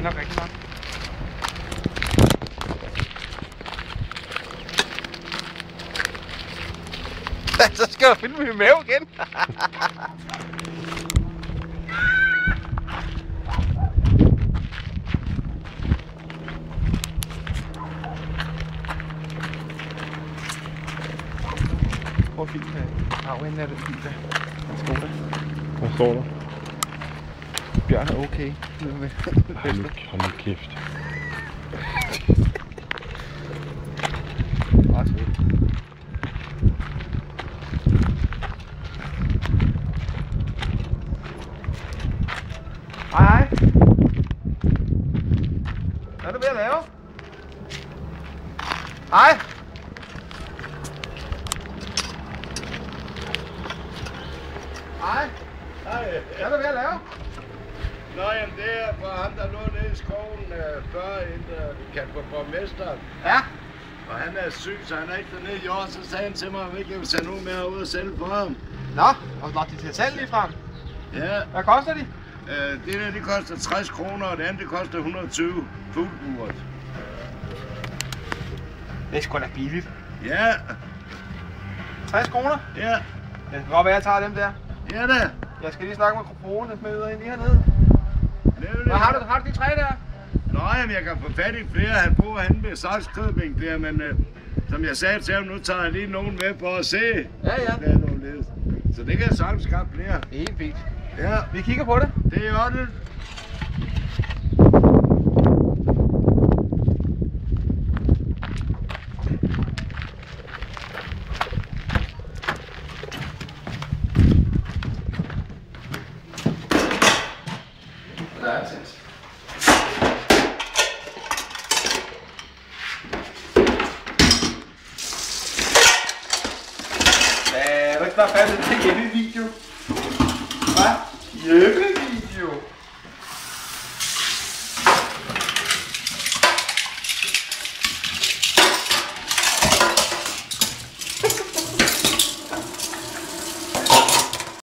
er nok rigtig nok. Så skal jeg filme min mave igen. Prøv at filme arven af den bil der. Hvad står der? Bjørn er okay. Hold nu kæft. Hej. Hvad er du ved at lave? Hej. Hej. Hej. Hvad er du ved at lave? Nå, jamen det er for ham, der lå nede i skoven før, inden vi kaldte på borgmesteren. Ja. Og han er syg, så han er ikke dernede i år. Så sagde han til mig, at jeg vil tage nogen med herud og sælge for ham. Nå, og de til salg lige frem. Ja. Hvad koster de? Det der, det koster 60 kroner, og det andet, det koster 120 fuglburet. Det er sgu da billigt. Ja. 60 kroner? Ja. Det kan godt være, jeg tager dem der. Ja da. Jeg skal lige snakke med kronen med lige hernede. Hvad har du de tre der? Nå, jamen jeg kan få fat i flere. Han bor henne ved Sakskøbing der, men som jeg sagde til ham, nu tager jeg lige nogen med på at se. Ja. Der er nogen lidt. Så det kan jeg sagtens skaffe flere. Det er helt fint. Ja. Vi kigger på det. Det er ordentligt. Der er tændt. Er du ikke bare færdig til at hjemme i video? Hvad? Hjemme?